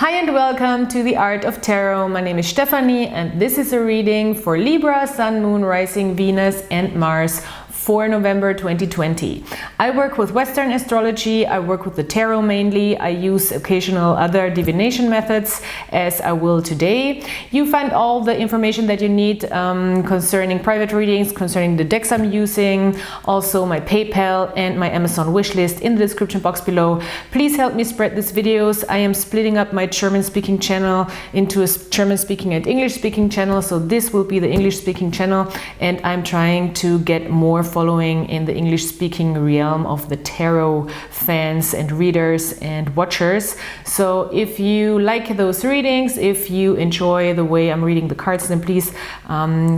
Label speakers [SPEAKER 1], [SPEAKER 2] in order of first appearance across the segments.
[SPEAKER 1] Hi and welcome to the Art of Tarot. My name is Stephanie and this is a reading for Libra, Sun, Moon, Rising, Venus and Mars for November 2020. I work with Western astrology, I work with the tarot mainly, I use occasional other divination methods as I will today. You find all the information that you need concerning private readings, concerning the decks I'm using, also my PayPal and my Amazon wishlist in the description box below. Please help me spread these videos. I am splitting up my German speaking channel into a German speaking and English speaking channel, so this will be the English speaking channel and I'm trying to get more following in the English speaking realm of the tarot fans and readers and watchers. So if you like those readings, if you enjoy the way I'm reading the cards, then please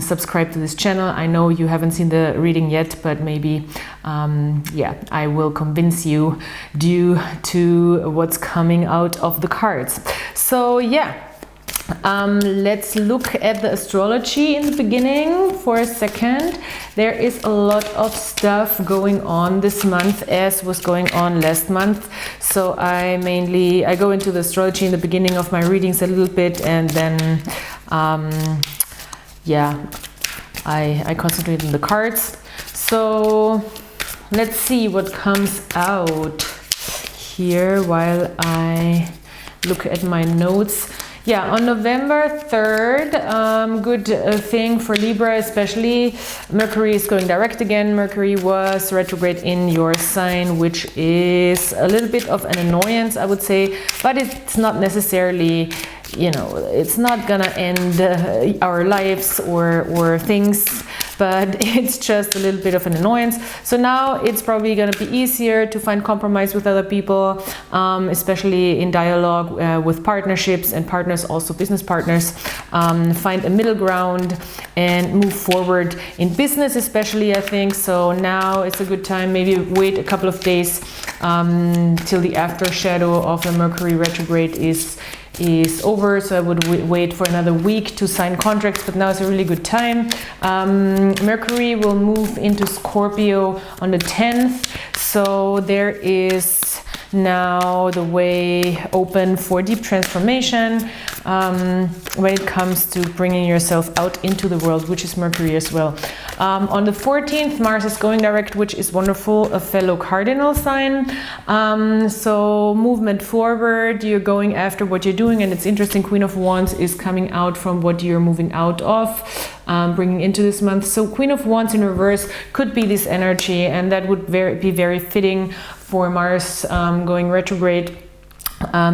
[SPEAKER 1] subscribe to this channel. I know you haven't seen the reading yet, but maybe yeah, I will convince you due to what's coming out of the cards. So yeah, let's look at the astrology in the beginning for a second. There is a lot of stuff going on this month as was going on last month. So I go into the astrology in the beginning of my readings a little bit and then yeah, I concentrate on the cards. So let's see what comes out here while I look at my notes. Yeah, on November 3rd, good thing for Libra, especially Mercury is going direct again. Mercury was retrograde in your sign, which is a little bit of an annoyance, I would say, but it's not necessarily, you know, it's not gonna end our lives or things, but it's just a little bit of an annoyance. So now it's probably going to be easier to find compromise with other people, especially in dialogue with partnerships and partners, also business partners. Find a middle ground and move forward in business, especially, I think. So now it's a good time. Maybe wait a couple of days till the after shadow of the Mercury retrograde is over, so I would wait for another week to sign contracts, but now is a really good time. Mercury will move into Scorpio on the 10th, so there is now the way open for deep transformation when it comes to bringing yourself out into the world, which is Mercury as well. On the 14th, Mars is going direct, which is wonderful, a fellow cardinal sign. So movement forward, you're going after what you're doing, and it's interesting, Queen of Wands is coming out from what you're moving out of, bringing into this month. So Queen of Wands in reverse could be this energy, and that would be very fitting for Mars going retrograde,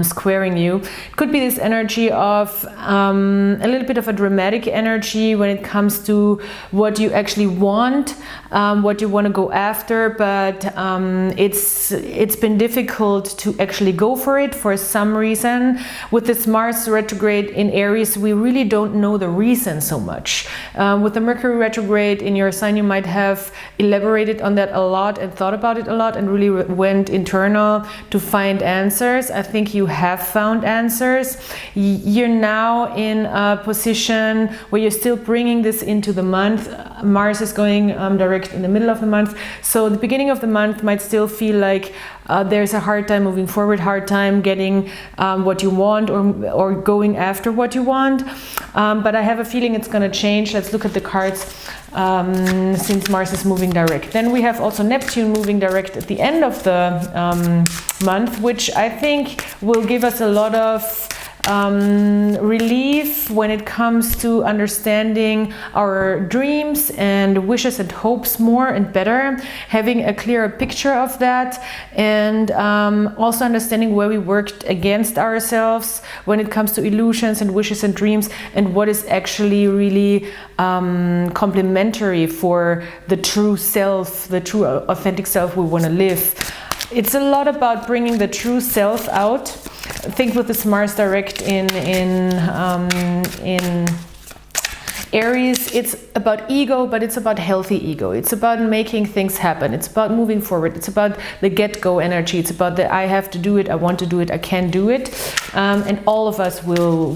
[SPEAKER 1] squaring you. It could be this energy of a little bit of a dramatic energy when it comes to what you actually want, what you want to go after, but it's been difficult to actually go for it for some reason. With this Mars retrograde in Aries, we really don't know the reason so much. With the Mercury retrograde in your sign, you might have elaborated on that a lot and thought about it a lot and really went internal to find answers. I think you have found answers. You're now in a position where you're still bringing this into the month. Mars is going direct in the middle of the month, so the beginning of the month might still feel like there's a hard time moving forward, hard time getting what you want or going after what you want, but I have a feeling it's going to change. Let's look at the cards since Mars is moving direct. Then we have also Neptune moving direct at the end of the month, which I think will give us a lot of relief when it comes to understanding our dreams and wishes and hopes more and better, having a clearer picture of that, and also understanding where we worked against ourselves when it comes to illusions and wishes and dreams, and what is actually really complementary for the true self, the true authentic self we want to live. It's a lot about bringing the true self out. I think with this Mars direct in Aries, it's about ego, but it's about healthy ego. It's about making things happen. It's about moving forward. It's about the get-go energy. It's about the I have to do it, I want to do it, I can do it. And all of us will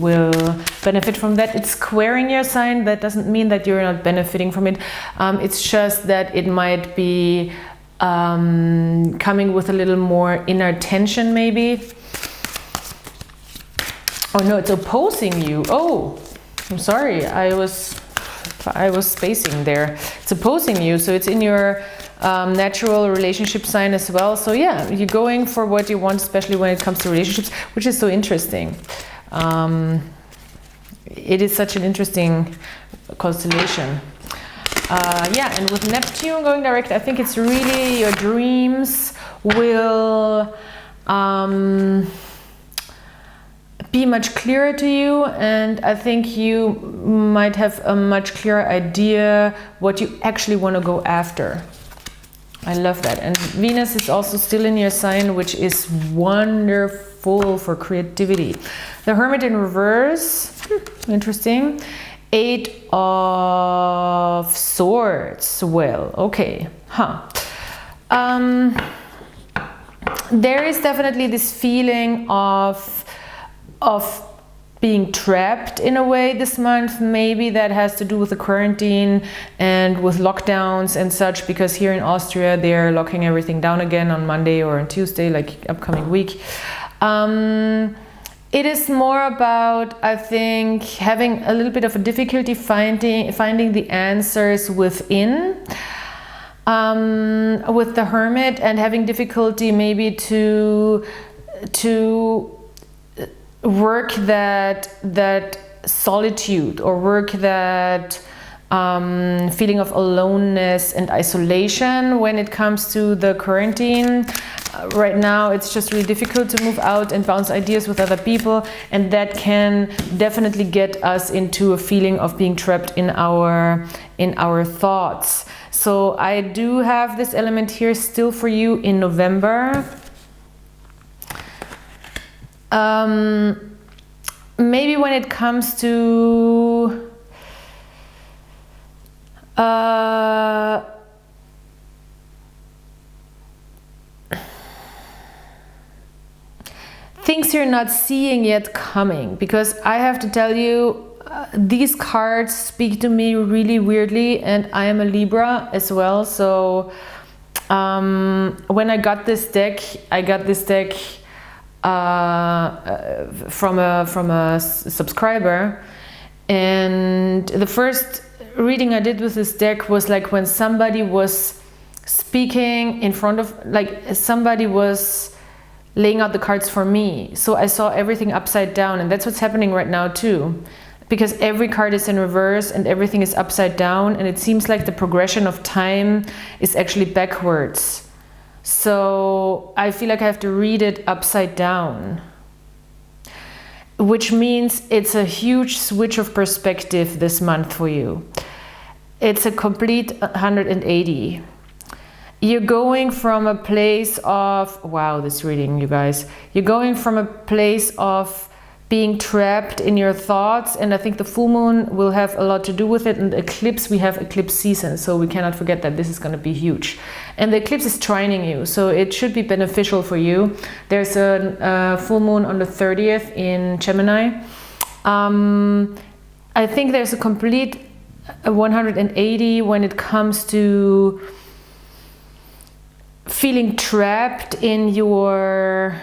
[SPEAKER 1] benefit from that. It's squaring your sign. That doesn't mean that you're not benefiting from it. It's just that it might be coming with a little more inner tension maybe. Oh no, it's opposing you. Oh, I'm sorry, I was spacing there. It's opposing you, so it's in your natural relationship sign as well. So yeah, you're going for what you want, especially when it comes to relationships, which is so interesting. It is such an interesting constellation. Yeah, and with Neptune going direct, I think it's really your dreams will be much clearer to you, and I think you might have a much clearer idea what you actually want to go after. I love that. And Venus is also still in your sign, which is wonderful for creativity. The Hermit in reverse, interesting. 8 of Swords. Well, okay, there is definitely this feeling of being trapped in a way this month. Maybe that has to do with the quarantine and with lockdowns and such, because here in Austria they're locking everything down again on Monday or on Tuesday, like upcoming week. It is more about, I think, having a little bit of a difficulty finding the answers within with the Hermit, and having difficulty maybe to work that solitude, or work that feeling of aloneness and isolation when it comes to the quarantine. Right now it's just really difficult to move out and bounce ideas with other people, and that can definitely get us into a feeling of being trapped in our thoughts. So I do have this element here still for you in November. Maybe when it comes to things you're not seeing yet coming, because I have to tell you, these cards speak to me really weirdly, and I am a Libra as well. So when I got this deck, from a subscriber, and the first reading I did with this deck was like when somebody was speaking in front of, like somebody was laying out the cards for me. So I saw everything upside down, and that's what's happening right now too, because every card is in reverse and everything is upside down, and it seems like the progression of time is actually backwards. So I feel like I have to read it upside down, which means it's a huge switch of perspective this month for you. It's a complete 180. You're going from a place of, wow, this reading, you guys. You're going from a place of being trapped in your thoughts, and I think the full moon will have a lot to do with it, and the eclipse, we have eclipse season, so we cannot forget that this is going to be huge. And the eclipse is trining you, so it should be beneficial for you. There's a full moon on the 30th in Gemini. I think there's a complete 180 when it comes to feeling trapped in your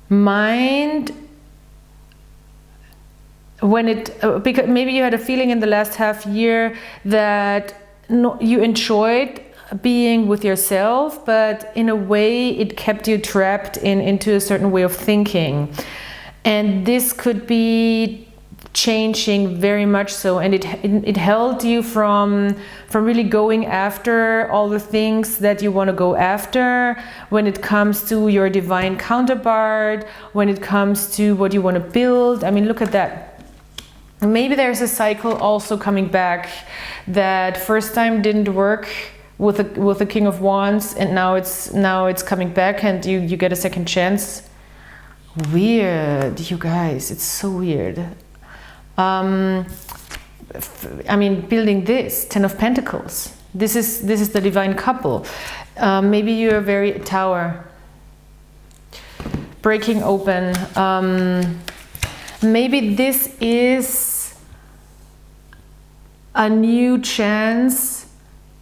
[SPEAKER 1] mind, when it because maybe you had a feeling in the last half year that you enjoyed being with yourself, but in a way it kept you trapped into a certain way of thinking, and this could be changing very much so, and it held you from really going after all the things that you want to go after when it comes to your divine counterpart, when it comes to what you want to build. I mean, look at that. Maybe there's a cycle also coming back that first time didn't work with the King of Wands, and now it's coming back, and you get a second chance. Weird, you guys, it's so weird. I mean, building this 10 of Pentacles, this is the divine couple. Maybe you're very Tower, breaking open. Maybe this is a new chance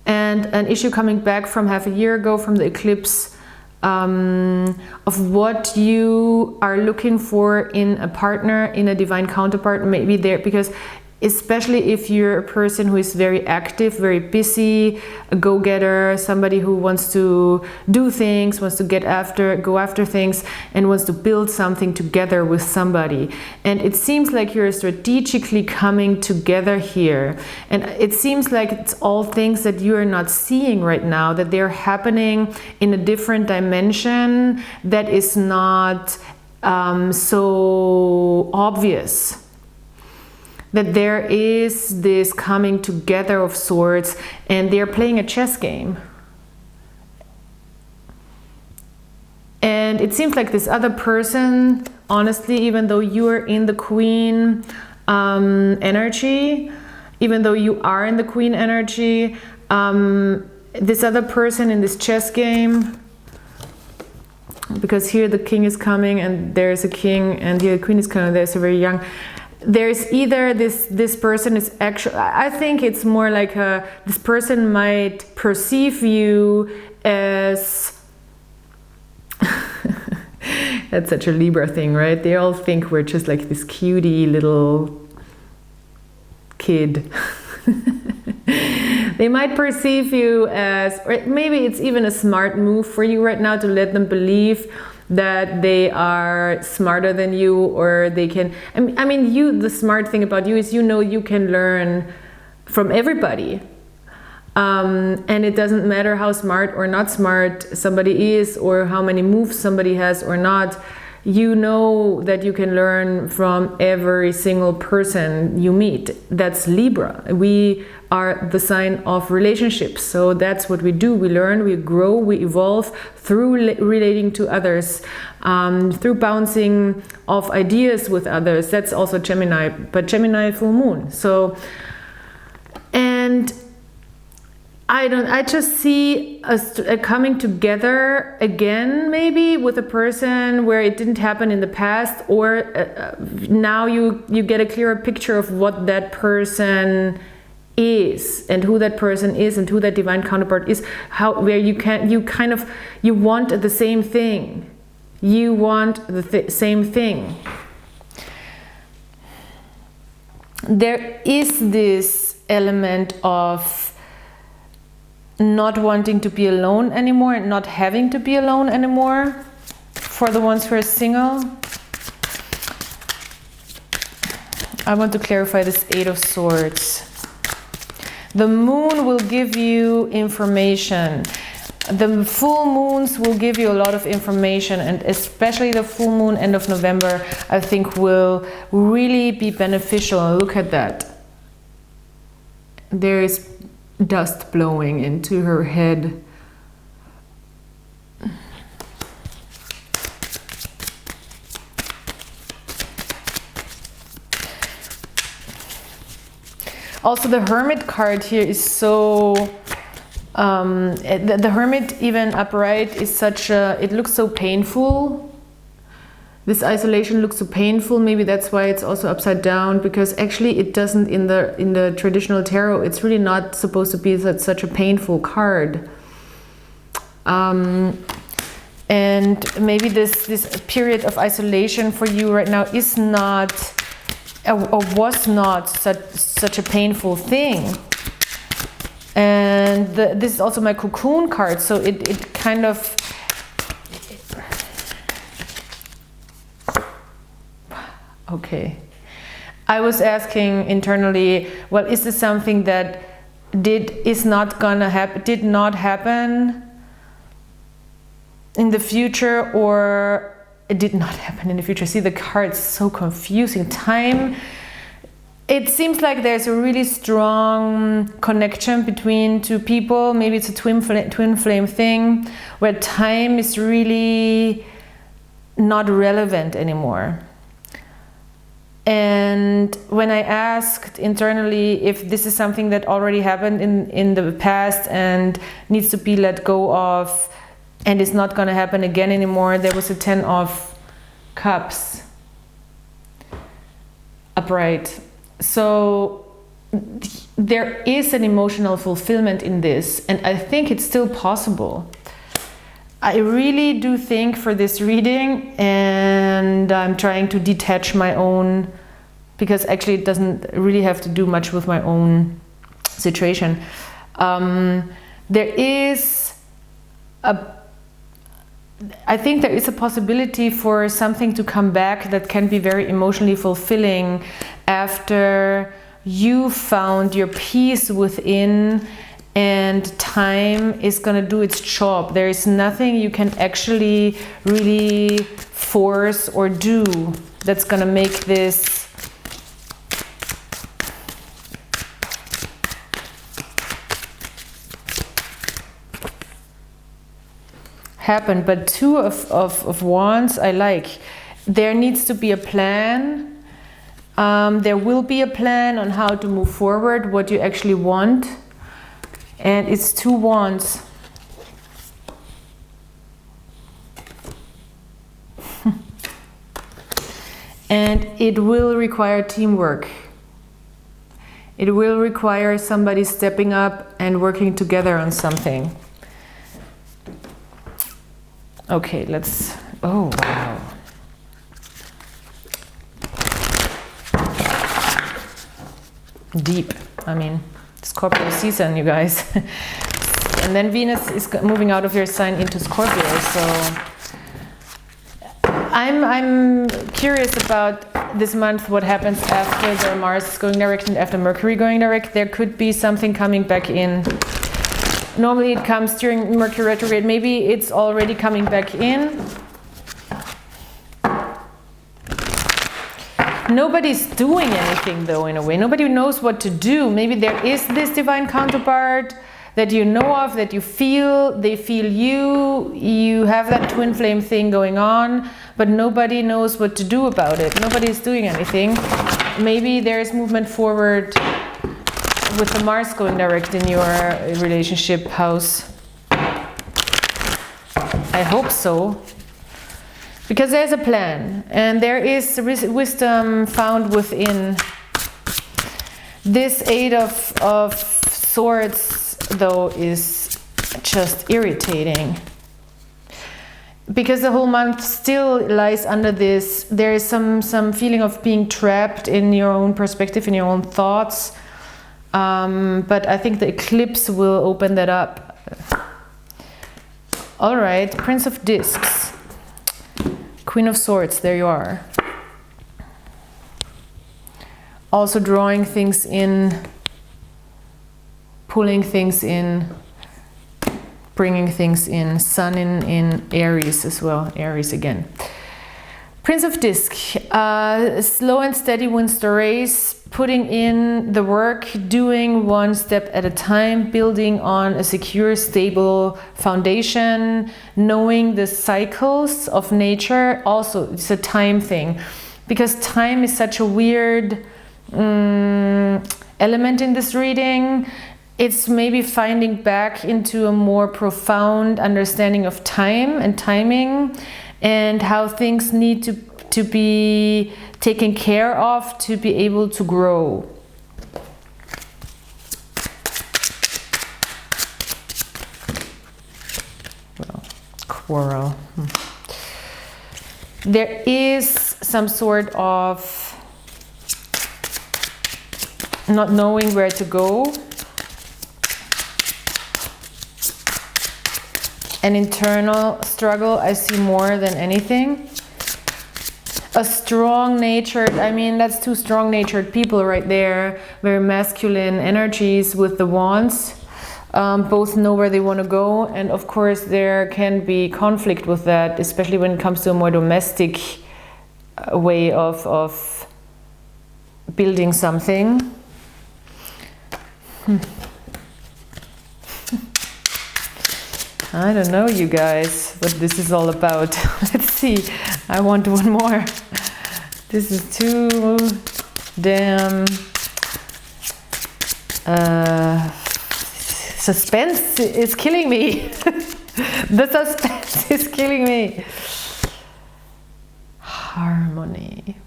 [SPEAKER 1] and an issue coming back from half a year ago from the eclipse, of what you are looking for in a partner, in a divine counterpart, maybe there, because especially if you're a person who is very active, very busy, a go-getter, somebody who wants to do things, wants to go after things, and wants to build something together with somebody. And it seems like you're strategically coming together here. And it seems like it's all things that you are not seeing right now, that they're happening in a different dimension that is not so obvious. That there is this coming together of sorts, and they're playing a chess game. And it seems like this other person, honestly, even though you are in the Queen energy, even though you are in the Queen energy, this other person in this chess game, because here the king is coming and there's a king, and here the queen is coming, there's a very young. There's either this person is actually, I think it's more like this person might perceive you as that's such a Libra thing, right? They all think we're just like this cutie little kid. They might perceive you as, or maybe it's even a smart move for you right now to let them believe that they are smarter than you, or they can, I mean, the smart thing about you is, you can learn from everybody. And it doesn't matter how smart or not smart somebody is, or how many moves somebody has or not. You know that you can learn from every single person you meet. That's Libra. We are the sign of relationships. So that's what we do. We learn, we grow, we evolve through relating to others, through bouncing off ideas with others. That's also Gemini, but Gemini full moon. So, and I just see a coming together again, maybe with a person where it didn't happen in the past, or now you get a clearer picture of what that person is, and who that person is, and who that divine counterpart is. Where you want the same thing. You want the same thing. There is this element of not wanting to be alone anymore, and not having to be alone anymore for the ones who are single. I want to clarify this Eight of Swords. The moon will give you information. The full moons will give you a lot of information, and especially the full moon end of November, I think will really be beneficial. Look at that. There is dust blowing into her head. Also, the Hermit card here is so the Hermit, even upright, is such a, it looks so painful. This isolation looks so painful. Maybe that's why it's also upside down, because actually it doesn't, in the traditional tarot, it's really not supposed to be such a painful card. And maybe this period of isolation for you right now is not, or was not such a painful thing. And this is also my cocoon card, so it kind of, okay. I was asking internally, well, is this something that did not happen in the future, or it did not happen in the future? See, the card's so confusing. Time, it seems like there's a really strong connection between two people. Maybe it's a twin flame thing, where time is really not relevant anymore. And when I asked internally if this is something that already happened in the past and needs to be let go of and is not going to happen again anymore, there was a 10 of Cups upright. So there is an emotional fulfillment in this, and I think it's still possible. I really do think for this reading, and I'm trying to detach my own, because actually it doesn't really have to do much with my own situation. I think there is a possibility for something to come back that can be very emotionally fulfilling after you found your peace within, and time is going to do its job. There is nothing you can actually really force or do that's going to make this happen. But Two of Wands, I like. There needs to be a plan. There will be a plan on how to move forward, what you actually want. And it's 2 Wands. And it will require teamwork. It will require somebody stepping up and working together on something. Okay, let's... Oh, wow. Deep. I mean, Scorpio season, you guys. And then Venus is moving out of your sign into Scorpio, so I'm curious about this month, what happens after the Mars going direct and after Mercury going direct. There could be something coming back in. Normally it comes during Mercury retrograde. Maybe it's already coming back in. Nobody's doing anything though, in a way. Nobody knows what to do. Maybe there is this divine counterpart that you know of, that you feel, they feel you, you have that twin flame thing going on, but nobody knows what to do about it. Nobody is doing anything. Maybe there is movement forward with the Mars going direct in your relationship house. I hope so. Because there's a plan, and there is wisdom found within. This 8 of Swords, though, is just irritating. Because the whole month still lies under this. There is some feeling of being trapped in your own perspective, in your own thoughts. But I think the eclipse will open that up. All right, Prince of Discs. Queen of Swords, there you are. Also drawing things in, pulling things in, bringing things in. Sun in Aries as well, Aries again. Prince of Disc, slow and steady wins the race, putting in the work, doing one step at a time, building on a secure, stable foundation, knowing the cycles of nature. Also, it's a time thing, because time is such a weird element in this reading. It's maybe finding back into a more profound understanding of time and timing, and how things need to be taken care of to be able to grow. Well, quarrel. There is some sort of not knowing where to go. An internal struggle I see more than anything. A strong-natured, I mean, that's 2 strong-natured people right there. Very masculine energies with the wands. Both know where they want to go. And of course, there can be conflict with that, especially when it comes to a more domestic way of building something. I don't know, you guys, what this is all about. Let's see. I want one more. This is too damn suspense is killing me. The suspense is killing me. Harmony.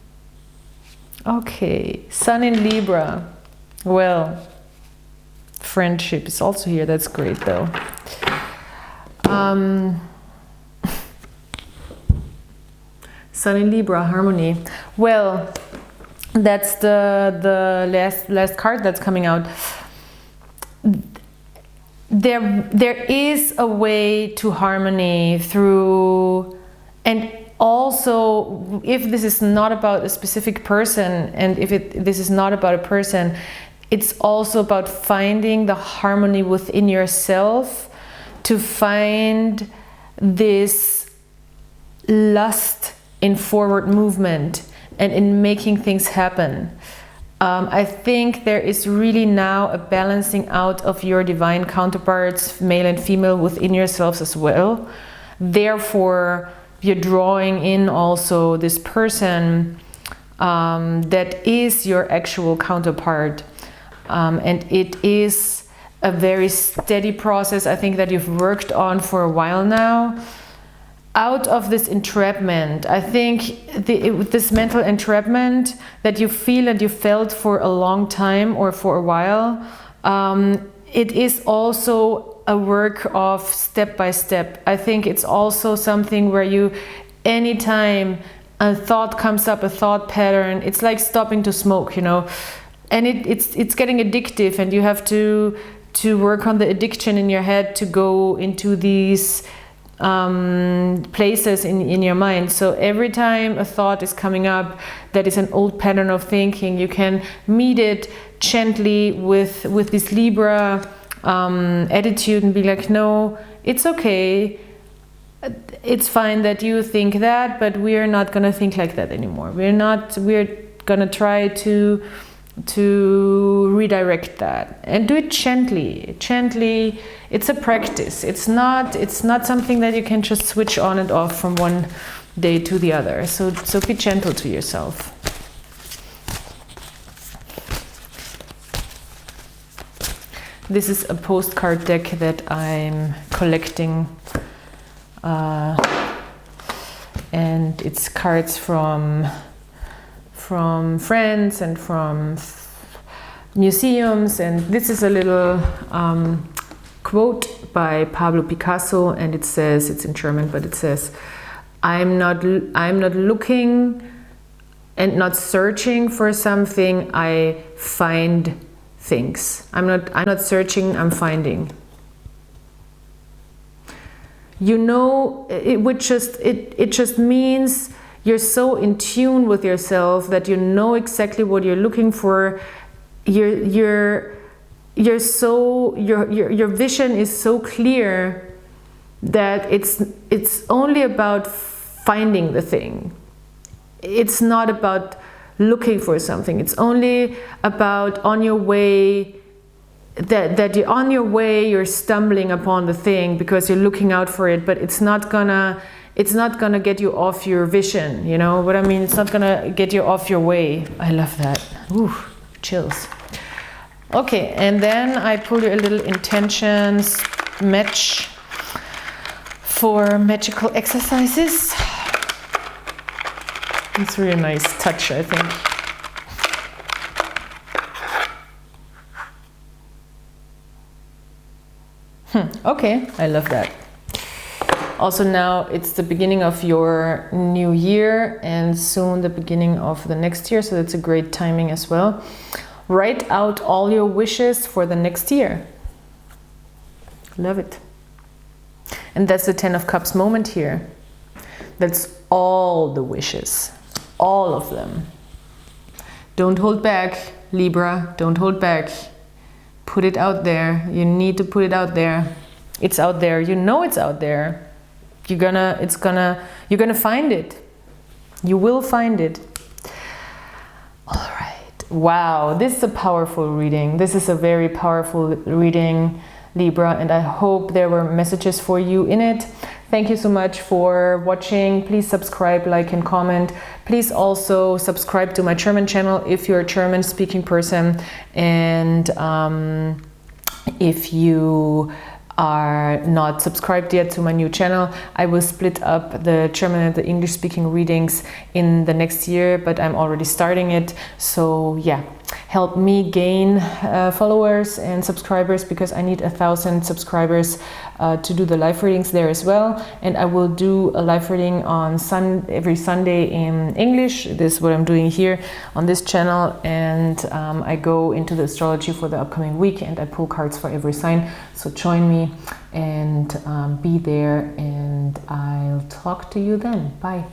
[SPEAKER 1] Okay, Sun in Libra. Well, friendship is also here. That's great, though. Sun in Libra, harmony. Well, that's the last card that's coming out. There is a way to harmony through, and also if this is not about a specific person, and if this is not about a person, it's also about finding the harmony within yourself, to find this lust in forward movement and in making things happen. I think there is really now a balancing out of your divine counterparts, male and female, within yourselves as well. Therefore, you're drawing in also this person that is your actual counterpart. And it is a very steady process, I think, that you've worked on for a while now. Out of this entrapment, I think this mental entrapment that you feel and you felt for a long time or for a while, it is also a work of step by step. I think it's also something where you, anytime a thought comes up, a thought pattern, it's like stopping to smoke, you know, and it's getting addictive, and you have to work on the addiction in your head to go into these places in your mind. So every time a thought is coming up that is an old pattern of thinking, you can meet it gently with this Libra attitude and be like, no, it's okay, it's fine that you think that, but we're not gonna think like that anymore. We're gonna try to redirect that, and do it gently. It's a practice. It's not something that you can just switch on and off from one day to the other. So be gentle to yourself. This is a postcard deck that I'm collecting, and it's cards from friends and from museums. And this is a little quote by Pablo Picasso, and it says, it's in German, but it says, I'm not looking and not searching for something, I find things. I'm not searching, I'm finding. You know, it just means you're so in tune with yourself that you know exactly what you're looking for. Your vision is so clear that it's only about finding the thing. It's not about looking for something. It's only about on your way, that you're on your way, you're stumbling upon the thing because you're looking out for it, but it's not gonna get you off your vision, you know what I mean? It's not gonna get you off your way. I love that. Ooh, chills. Okay, and then I pull you a little intentions match for magical exercises. It's a really nice touch, I think. Okay, I love that. Also now it's the beginning of your new year and soon the beginning of the next year, so that's a great timing as well. Write out all your wishes for the next year. Love it. And that's the 10 of Cups moment here. That's all the wishes, all of them. Don't hold back, Libra, don't hold back. Put it out there. You need to put it out there. It's out there. You know it's out there. You're gonna find it. You will find it. All right. Wow, this is a powerful reading. This is a very powerful reading, Libra, and I hope there were messages for you in it. Thank you so much for watching. Please subscribe, like, and comment. Please also subscribe to my German channel if you're a German speaking person, and if you are not subscribed yet to my new channel, I will split up the German and the English speaking readings in the next year, but I'm already starting it. So yeah, help me gain followers and subscribers, because I need 1,000 subscribers to do the live readings there as well. And I will do a live reading on every Sunday in English. This is what I'm doing here on this channel, and I go into the astrology for the upcoming week and I pull cards for every sign. So join me and be there, and I'll talk to you then. Bye.